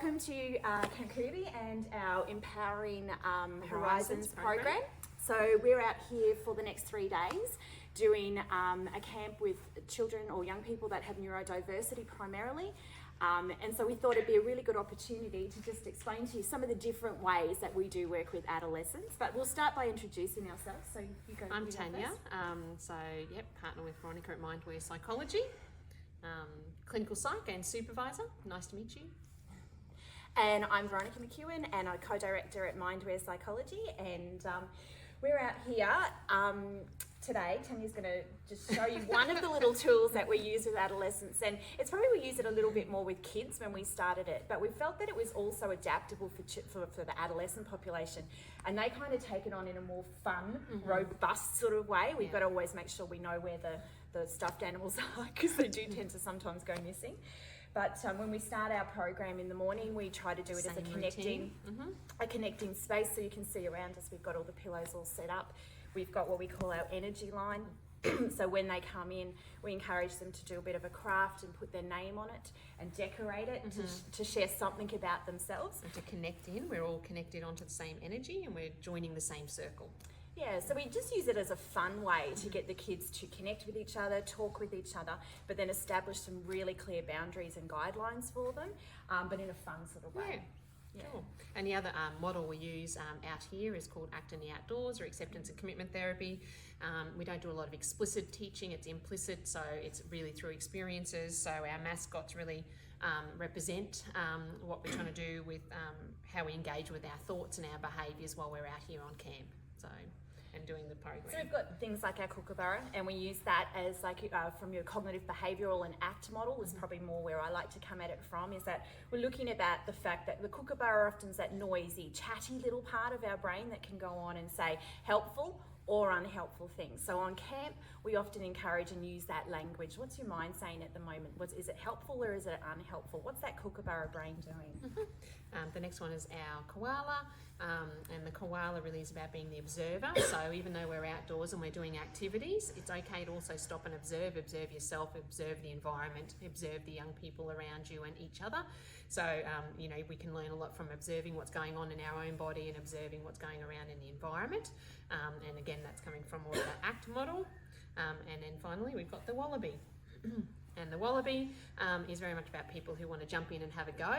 welcome to Caregiver and our Empowering Horizons program. So we're out here for the next 3 days doing a camp with children or young people that have neurodiversity primarily. And so we thought it'd be a really good opportunity to just explain to you some of the different ways that we do work with adolescents. But we'll start by introducing ourselves. So you go. I'm Tanya. Partner with Veronica at Mindware Psychology, clinical psych and supervisor. Nice to meet you. And I'm Veronica McEwen, and I'm co-director at Mindware Psychology. And we're out here today. Tanya's going to just show you one of the little tools that we use with adolescents, and it's probably we use it a little bit more with kids when we started it, but we felt that it was also adaptable for the adolescent population, and they kind of take it on in a more fun, robust sort of way. We've got to always make sure we know where the stuffed animals are, because they do tend to sometimes go missing. But when we start our program in the morning, we try to do it as a connecting space, so you can see around us. We've got all the pillows all set up. We've got what we call our energy line. So when they come in, we encourage them to do a bit of a craft and put their name on it and decorate it to share something about themselves. And to connect in, we're all connected onto the same energy and we're joining the same circle. Yeah, so we just use it as a fun way to get the kids to connect with each other, talk with each other, but then establish some really clear boundaries and guidelines for them, but in a fun sort of way. Yeah. Cool. And the other model we use out here is called ACT in the Outdoors, or acceptance and commitment therapy. We don't do a lot of explicit teaching, it's implicit, so it's really through experiences. So our mascots really represent what we're trying to do with how we engage with our thoughts and our behaviours while we're out here on camp. And doing the program. So we've got things like our kookaburra, and we use that as like from your cognitive behavioural and ACT model is probably more where I like to come at it from, is that we're looking about the fact that the kookaburra often is that noisy, chatty little part of our brain that can go on and say helpful or unhelpful things. So on camp, we often encourage and use that language. What's your mind saying at the moment? Is it helpful or is it unhelpful? What's that kookaburra brain doing? The next one is our koala, and the koala really is about being the observer. So even though we're outdoors and we're doing activities, it's okay to also stop and observe yourself, observe the environment, observe the young people around you and each other. So, we can learn a lot from observing what's going on in our own body and observing what's going around in the environment. And again, that's coming from more of the ACT model. And then finally, we've got the wallaby. And the wallaby is very much about people who want to jump in and have a go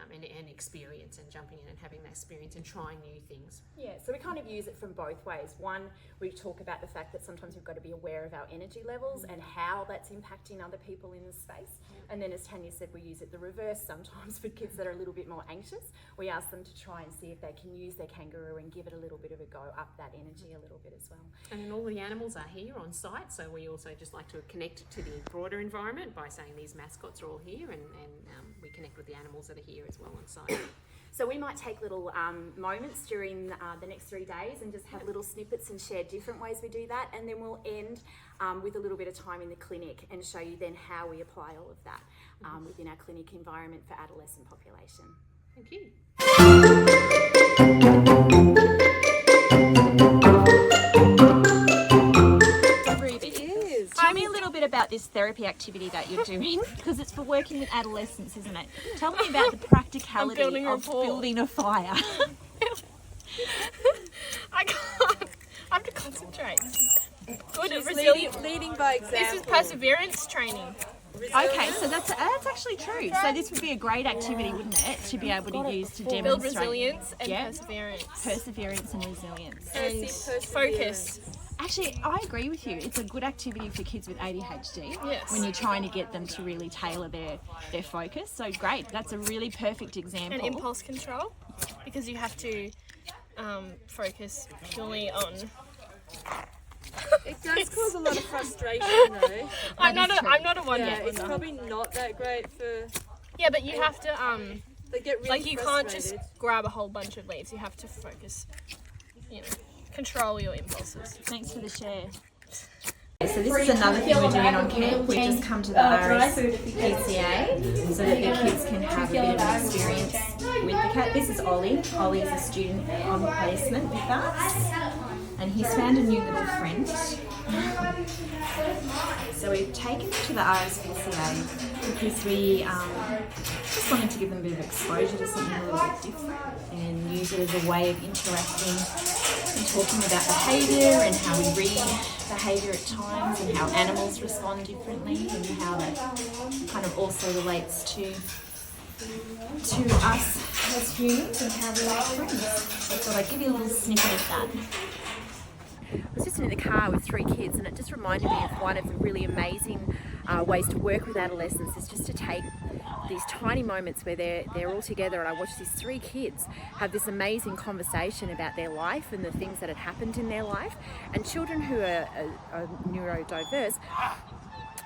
and experience, and jumping in and having that experience and trying new things. Yeah, so we kind of use it from both ways. One, we talk about the fact that sometimes we've got to be aware of our energy levels and how that's impacting other people in the space. And then, as Tanya said, we use it the reverse sometimes for kids that are a little bit more anxious. We ask them to try and see if they can use their kangaroo and give it a little bit of a go, up that energy a little bit as well. And then all the animals are here on site, so we also just like to connect to the broader environment by saying these mascots are all here, and we connect with the animals that are here as well on site. So we might take little moments during the next 3 days and just have little snippets and share different ways we do that, and then we'll end with a little bit of time in the clinic and show you then how we apply all of that within our clinic environment for adolescent population. Thank you. Tell me a little bit about this therapy activity that you're doing, because it's for working with adolescents, isn't it? Tell me about the practicality of building a fire. I can't. I have to concentrate. Good, resilient. Leading by example. This is perseverance training. Okay, so that's actually true. So this would be a great activity, wouldn't it, to be able to use to demonstrate Build resilience and perseverance. Perseverance and resilience. And focus. Actually, I agree with you. It's a good activity for kids with ADHD when you're trying to get them to really tailor their focus. So great, that's a really perfect example. And impulse control, because you have to focus purely on... It does cause a lot of frustration though. I'm not a one yet. It's probably not that great for... Yeah, but you have to... They get really you can't just grab a whole bunch of leaves. You have to focus, control your impulses. Thanks for the share. So this is another thing we're doing on camp. We've just come to the RSPCA so that the kids can have a bit of an experience with the cat. This is Ollie. Ollie is a student on placement with us, and he's found a new little friend. So we've taken him to the RSPCA because we just wanted to give them a bit of exposure to something a little bit different and use it as a way of interacting and talking about behaviour and how we read behaviour at times and how animals respond differently and how that kind of also relates to us as humans and how we like friends. So I thought I'd give you a little snippet of that. I was just in the car with 3 kids, and it just reminded me of one of the really amazing ways to work with adolescents is just to take these tiny moments where they're all together, and I watched these 3 kids have this amazing conversation about their life and the things that had happened in their life. And children who are neurodiverse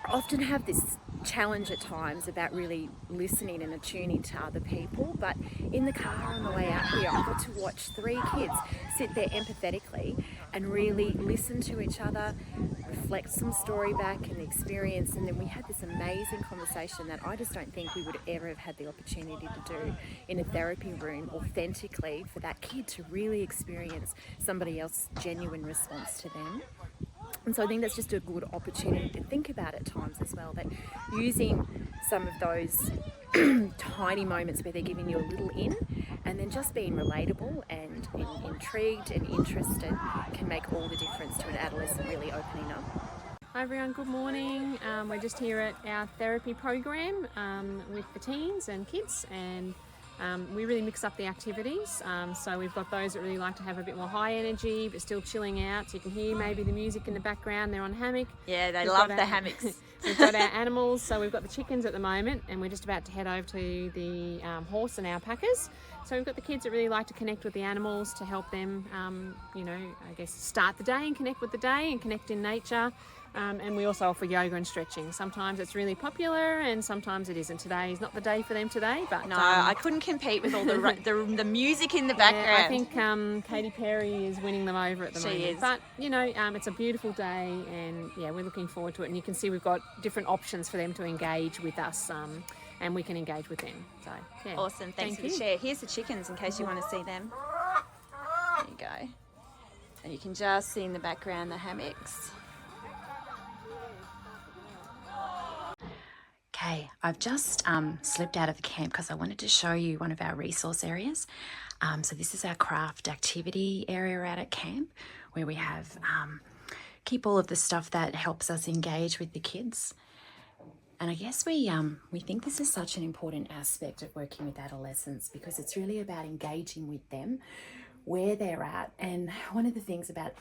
often have this challenge at times about really listening and attuning to other people, but in the car on the way out here I got to watch 3 kids sit there empathetically and really listen to each other, reflect some story back and experience, and then we had this amazing conversation that I just don't think we would ever have had the opportunity to do in a therapy room authentically, for that kid to really experience somebody else's genuine response to them. And so I think that's just a good opportunity to think about at times as well, that using some of those tiny moments where they're giving you a little in, and then just being relatable and intrigued and interested can make all the difference to an adolescent really opening up. Hi everyone, good morning. We're just here at our therapy program with the teens and kids, and we really mix up the activities. So we've got those that really like to have a bit more high energy but still chilling out, so you can hear maybe the music in the background. They're on hammock. Yeah, they love the hammocks. We've got our animals, so we've got the chickens at the moment, and we're just about to head over to the horse and alpacas. So we've got the kids that really like to connect with the animals to help them, I guess start the day and connect with the day and connect in nature. And we also offer yoga and stretching. Sometimes it's really popular and sometimes it isn't. Today is not the day for them today, but No, I couldn't compete with all the music in the background. yeah, I think Katy Perry is winning them over at the moment. She is. But it's a beautiful day, and yeah, we're looking forward to it. And you can see we've got different options for them to engage with us, and we can engage with them. So yeah. Awesome, thanks for the share. Here's the chickens in case you want to see them. There you go. And you can just see in the background the hammocks. Okay, I've just slipped out of the camp because I wanted to show you one of our resource areas. So this is our craft activity area out at camp, where we have keep all of the stuff that helps us engage with the kids. And I guess we think this is such an important aspect of working with adolescents, because it's really about engaging with them where they're at. And one of the things about,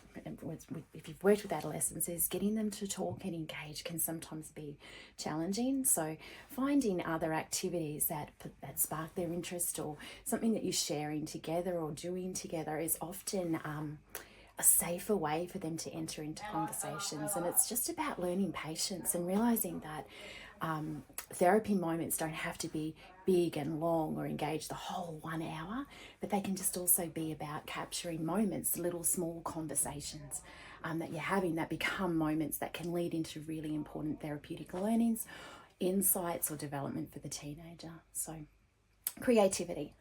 if you've worked with adolescents, is getting them to talk and engage can sometimes be challenging. So finding other activities that spark their interest, or something that you're sharing together or doing together, is often a safer way for them to enter into conversations. And it's just about learning patience and realizing that therapy moments don't have to be big and long or engage the whole 1 hour, but they can just also be about capturing moments, little small conversations that you're having that become moments that can lead into really important therapeutic learnings, insights, or development for the teenager. So creativity.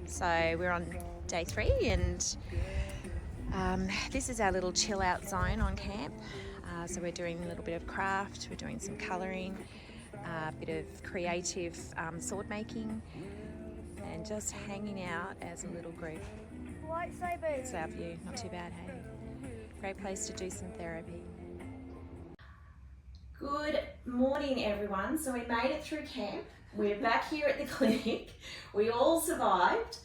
So we're on day 3, and this is our little chill out zone on camp. So we're doing a little bit of craft, we're doing some colouring, a bit of creative sword making, and just hanging out as a little group. It's our view, not too bad, hey? Great place to do some therapy. Good morning, everyone. So we made it through camp. We're back here at the clinic. We all survived.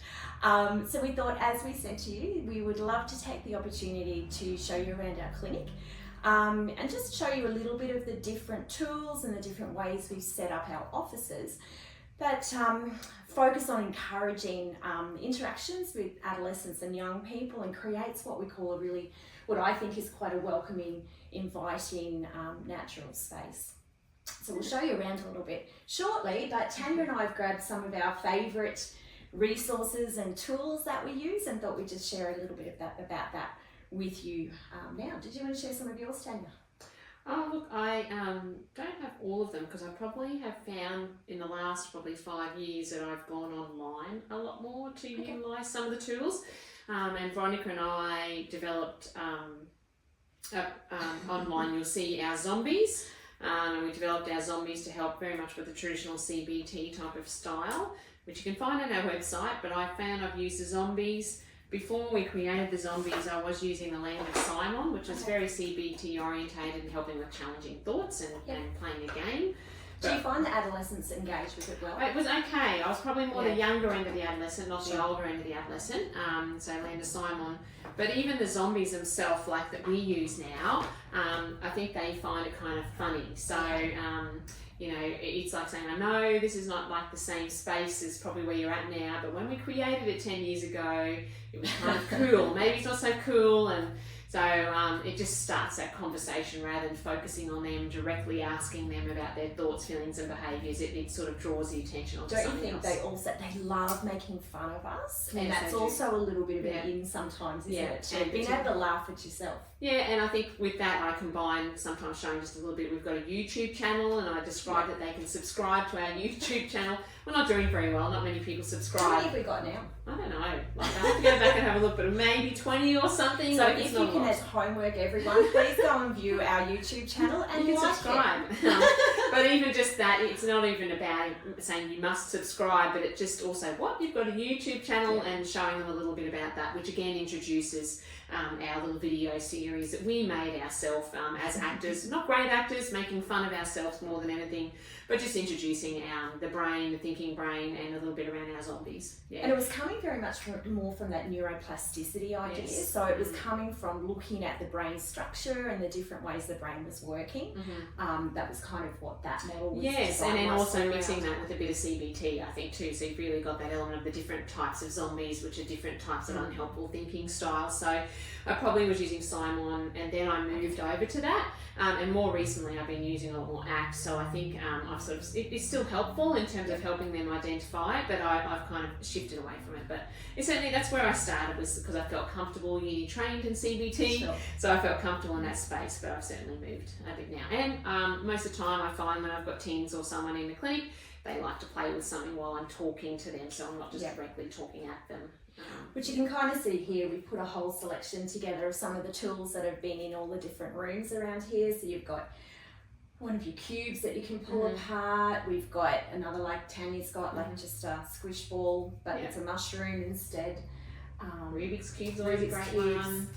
So we thought, as we said to you, we would love to take the opportunity to show you around our clinic. And just show you a little bit of the different tools and the different ways we've set up our offices that focus on encouraging interactions with adolescents and young people, and creates what we call what I think is quite a welcoming, inviting, natural space. So we'll show you around a little bit shortly, but Tanya and I have grabbed some of our favourite resources and tools that we use, and thought we'd just share a little bit about that with you now. Did you want to share some of yours, Tanya? Oh, look, I don't have all of them, because I probably have found in the last 5 years that I've gone online a lot more to utilise some of the tools. And Veronica and I developed online, you'll see our zombies. and we developed our zombies to help very much with the traditional CBT type of style, which you can find on our website. But I found I've used the zombies. Before we created the zombies, I was using the Land of Simon, which is very CBT orientated and helping with challenging thoughts and playing a game. Do you find the adolescents engage with it well? It was okay. I was probably more the younger end of the adolescent, not the older end of the adolescent. So Land of Simon. But even the zombies themselves, like that we use now, I think they find it kind of funny. So, you know, it's like saying, I know this is not like the same space as probably where you're at now, but when we created it 10 years ago, it was kind of cool. Maybe it's not so cool, and so it just starts that conversation rather than focusing on them, directly asking them about their thoughts, feelings and behaviours. It sort of draws the attention onto something else. Don't you think they love making fun of us? Yeah, And that's so also a little bit of an in sometimes, isn't it? Too? And Being able to laugh at yourself. Yeah, and I think with that I combine sometimes showing just a little bit. We've got a YouTube channel, and I describe that they can subscribe to our YouTube channel. We're not doing very well, not many people subscribe. How many have we got now? I don't know. Like, I have to go back and have a look, but maybe 20 or something. So like, if it's you not a can, lot. as homework, everyone, please go and view our YouTube channel and You can like subscribe. But even just that, it's not even about saying you must subscribe, but it just also, you've got a YouTube channel, and showing them a little bit about that, which again introduces our little video series that we made ourselves as actors, not great actors, making fun of ourselves more than anything, but just introducing the brain, the thinking brain, and a little bit around our zombies. Yeah. And it was coming very much more from that neuroplasticity idea. Yes. So it was coming from looking at the brain structure and the different ways the brain was working. That was kind of what that model was. Yes, and then designed also around. mixing that with a bit of CBT, I think, too. So you've really got that element of the different types of zombies, which are different types of unhelpful thinking styles. So I probably was using Simon, and then I moved over to that. And more recently, I've been using a lot more ACT. So I think I've sort of, it's still helpful in terms of helping them identify it, but I've kind of shifted away from it. But it's certainly, that's where I started, was because I felt comfortable, uni trained in CBT. Sure. So I felt comfortable in that space, but I've certainly moved a bit now. And most of the time I find when I've got teens or someone in the clinic, they like to play with something while I'm talking to them, so I'm not just directly talking at them. Which you can kind of see here, we've put a whole selection together of some of the tools that have been in all the different rooms around here. So you've got one of your cubes that you can pull apart. We've got another, like Tanya's got, like just a squish ball, but it's a mushroom instead. Rubik's Cube's always a great Cubes. one.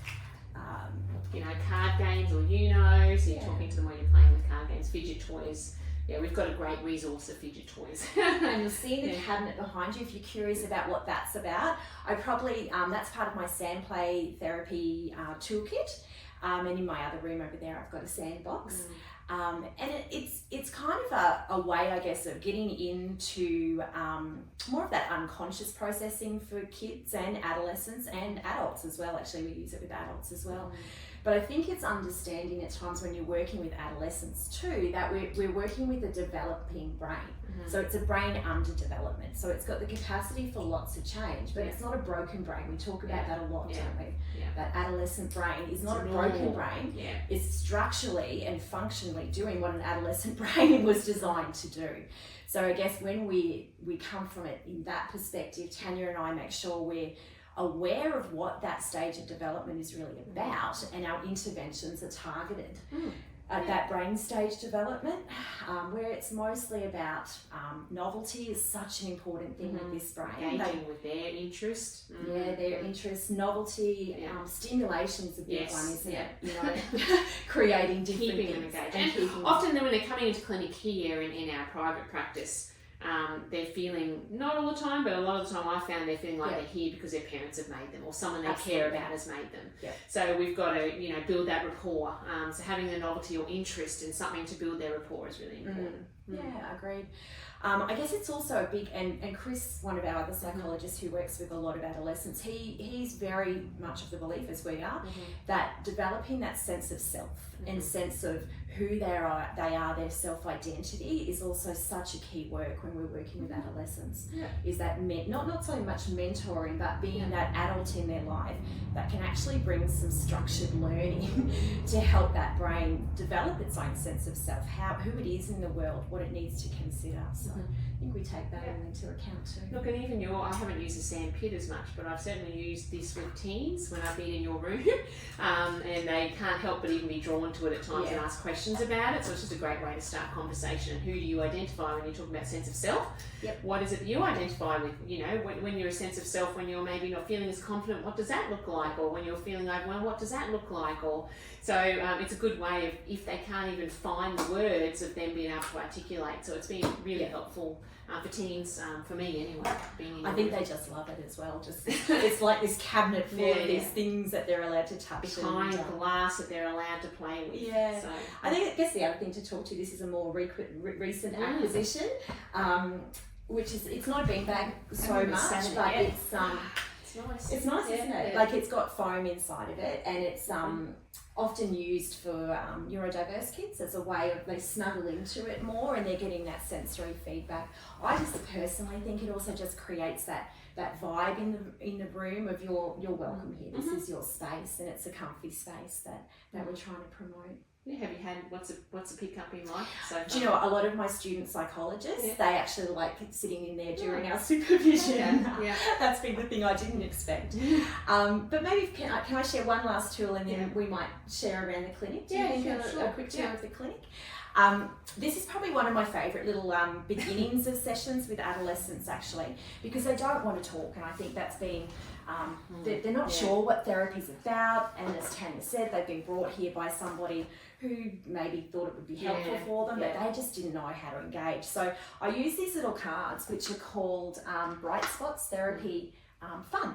You know, card games or Uno, so you're talking to them while you're playing the card games, fidget toys. Yeah, we've got a great resource of fidget toys. And you'll see in the cabinet behind you if you're curious about what that's about. I probably, that's part of my sand play therapy toolkit. And in my other room over there, I've got a sandbox. And it's kind of a way, I guess, of getting into more of that unconscious processing for kids and adolescents and adults as well. Actually, we use it with adults as well. But I think it's understanding at times when you're working with adolescents too, that we're working with a developing brain. So it's a brain under development. So it's got the capacity for lots of change, but it's not a broken brain. We talk about that a lot, don't we? That adolescent brain is not a broken brain. It's structurally and functionally doing what an adolescent brain was designed to do. So I guess when we come from it in that perspective, Tanya and I make sure we're aware of what that stage of development is really about, and our interventions are targeted at that brain stage development, where it's mostly about novelty is such an important thing with this brain. Engaging with their interest. Their interest, novelty, stimulation is a big one, isn't it? You know, creating different Keeping them things engaged. And often then when they're coming into clinic here in our private practice, they're feeling, not all the time, but a lot of the time I found they're feeling like they're here because their parents have made them, or someone they care about has made them. So we've got to, build that rapport. So having the novelty or interest in something to build their rapport is really important. Yeah, agreed. I guess it's also a big, and Chris, one of our other psychologists who works with a lot of adolescents, he's very much of the belief, as we are, that developing that sense of self and sense of who they are, their self-identity is also such a key work when we're working with adolescents. Is that not so much mentoring, but being that adult in their life that can actually bring some structured learning to help that brain develop its own sense of self, who it is in the world, what it needs to consider. So think we take that into account too. Look, and even I haven't used the sand pit as much, but I've certainly used this with teens when I've been in your room, and they can't help but even be drawn to it at times and ask questions about it. So it's just a great way to start conversation. And who do you identify when you're talking about sense of self? Yep. What is it you identify with? You know, when you're a sense of self, when you're maybe not feeling as confident, what does that look like? Or when you're feeling overwhelmed, what does that look like? Or so it's a good way of, if they can't even find the words, of them being able to articulate. So it's been really helpful for teens, for me anyway. I think they just love it as well. Just it's like this cabinet full of these things that they're allowed to touch. Behind glass that they're allowed to play with. Yeah. So, I guess the other thing to talk to, this is a more recent acquisition, which is, it's not been back so much, but it's nice. It's nice, isn't it? Like, it's got foam inside of it, and it's often used for neurodiverse kids as a way of, they snuggle into it more and they're getting that sensory feedback. I just personally think it also just creates that vibe in the room of you're welcome here. This is your space, and it's a comfy space that we're trying to promote. Yeah, have you had, what's a pickup been like so far? Do you know, a lot of my student psychologists, they actually like sitting in there during our supervision. That's been the thing I didn't expect. But maybe, can I share one last tool, and then we might share around the clinic? Do you think a quick tour of the clinic? This is probably one of my favourite little beginnings of sessions with adolescents, actually, because they don't want to talk, and I think that's been they're not sure what therapy's about, and as Tanya said, they've been brought here by somebody who maybe thought it would be helpful for them, but they just didn't know how to engage. So I use these little cards, which are called Bright Spots Therapy Fun.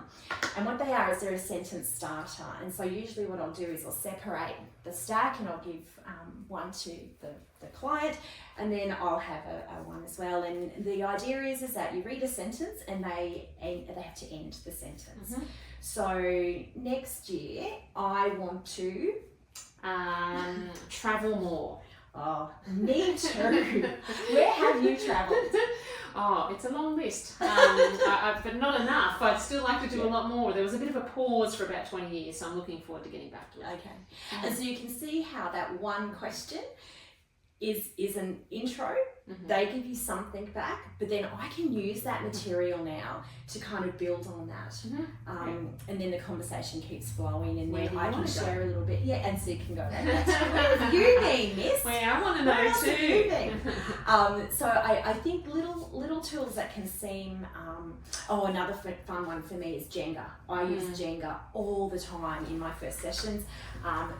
And what they are is they're a sentence starter. And so usually what I'll do is I'll separate the stack, and I'll give one to the client, and then I'll have a one as well. And the idea is that you read a sentence, and they have to end the sentence. So next year I want to travel more. Oh, me too. Where have you travelled? Oh, it's a long list, but not enough. I'd still like to do a lot more. There was a bit of a pause for about 20 years, so I'm looking forward to getting back to it. Okay. And so you can see how that one question is an intro. They give you something back, but then I can use that material now to kind of build on that. And then the conversation keeps flowing, and then I can share a little bit. Yeah, and so you can go, where have you been, miss? Well, I want to know too. So I think little tools that can seem, another fun one for me is Jenga. I use Jenga all the time in my first sessions.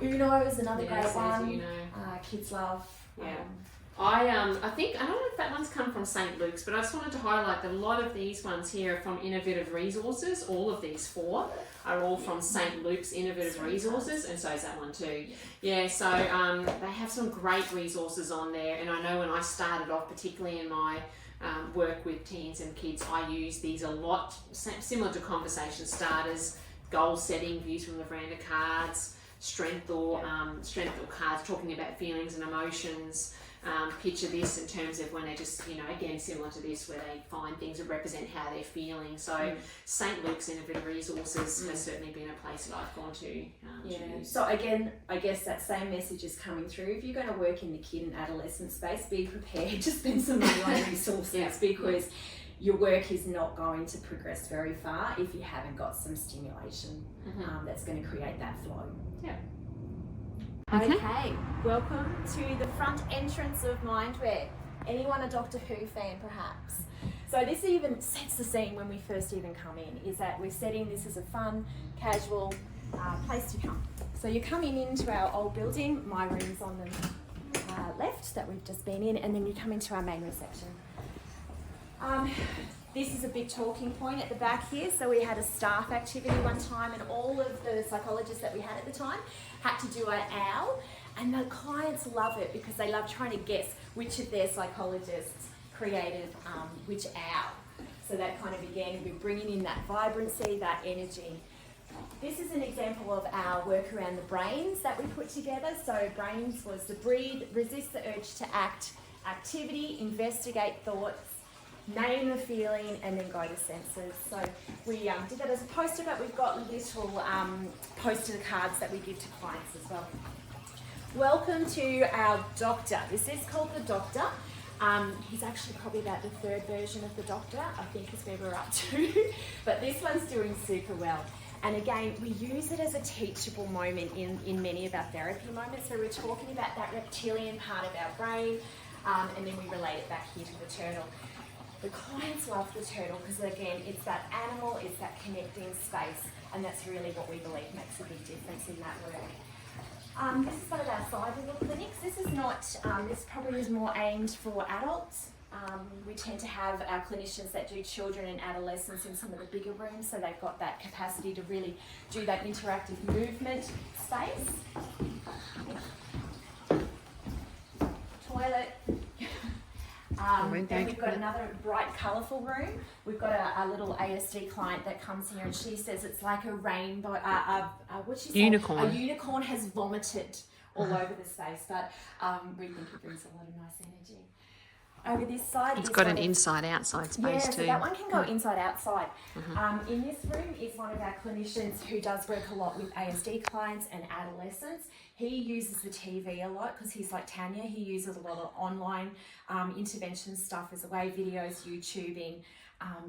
Uno is another great one. Kids love. I think, I don't know if that one's come from St. Luke's, but I just wanted to highlight that a lot of these ones here are from Innovative Resources. All of these 4 are all from St. Luke's Innovative Resources, and so is that one too. So they have some great resources on there, and I know when I started off, particularly in my work with teens and kids, I use these a lot, similar to conversation starters, goal setting, views from the veranda cards, strength or cards talking about feelings and emotions. Picture this in terms of when they just, again, similar to this, where they find things that represent how they're feeling. So St. Luke's Innovative Resources has certainly been a place that I've gone to use. So again, I guess that same message is coming through. If you're going to work in the kid and adolescent space, be prepared to spend some money on resources because your work is not going to progress very far if you haven't got some stimulation that's going to create that flow. Okay, welcome to the front entrance of Mindware. Anyone a Doctor Who fan, perhaps? So this even sets the scene when we first even come in, is that we're setting this as a fun, casual place to come. So you're coming into our old building. My room's on the left that we've just been in, and then you come into our main reception. This is a big talking point at the back here. So we had a staff activity one time, and all of the psychologists that we had at the time had to do an owl, and the clients love it because they love trying to guess which of their psychologists created which owl. So that kind of, again, we're bringing in that vibrancy, that energy. This is an example of our work around the brains that we put together. So brains was the breathe, resist the urge to act, activity, investigate thoughts, name the feeling, and then go to senses. So we did that as a poster, but we've got little poster cards that we give to clients as well. Welcome to our doctor. This is called the doctor. He's actually probably about the third version of the doctor, I think is where we're up to. But this one's doing super well. And again, we use it as a teachable moment in many of our therapy moments. So we're talking about that reptilian part of our brain, and then we relate it back here to the turtle. The clients love the turtle because, again, it's that animal, it's that connecting space, and that's really what we believe makes a big difference in that work. This is one of our side little clinics. This is not, this probably is more aimed for adults. We tend to have our clinicians that do children and adolescents in some of the bigger rooms, so they've got that capacity to really do that interactive movement space. Toilet. Then we've got another bright, colourful room. We've got a little ASD client that comes here, and she says it's like a rainbow. What'd she say? Unicorn. A unicorn has vomited all over the space, but we think it brings a lot of nice energy. Over this side, It's got an inside-outside space too. so that one can go inside-outside. In this room is one of our clinicians who does work a lot with ASD clients and adolescents. He uses the TV a lot because he's like Tanya. He uses a lot of online intervention stuff as a way, videos, YouTubing,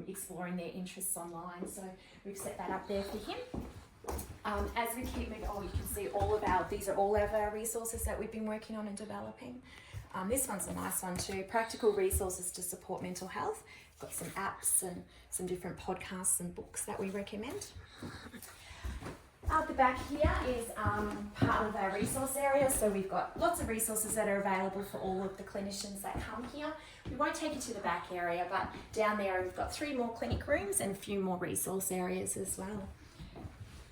exploring their interests online. So we've set that up there for him. As we keep moving, you can see these are all of our resources that we've been working on and developing. This one's a nice one too. Practical resources to support mental health. Got some apps and some different podcasts and books that we recommend. Out the back here is part of our resource area. So we've got lots of resources that are available for all of the clinicians that come here. We won't take you to the back area, but down there we've got 3 more clinic rooms and a few more resource areas as well.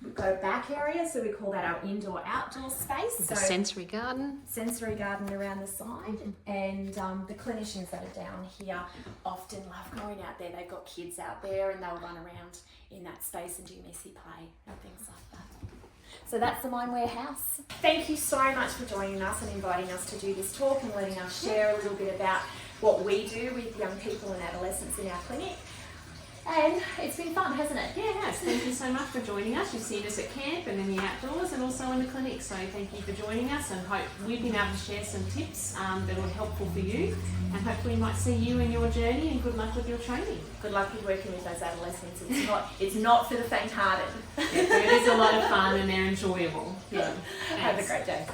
We've got a back area, so we call that our indoor-outdoor space. The sensory garden. Sensory garden around the side, and the clinicians that are down here often love going out there. They've got kids out there and they'll run around in that space and do messy play and things like that. So that's the Mind Warehouse. Thank you so much for joining us and inviting us to do this talk and letting us share a little bit about what we do with young people and adolescents in our clinic. And it's been fun, hasn't it? Yeah, it has. Thank you so much for joining us. You've seen us at camp and in the outdoors and also in the clinic. So thank you for joining us, and hope we've been able to share some tips that were helpful for you, and hopefully we might see you in your journey, and good luck with your training. Good luck with working with those adolescents. It's not for the faint-hearted. Yeah, but it is a lot of fun and they're enjoyable. Yeah. Have a great day.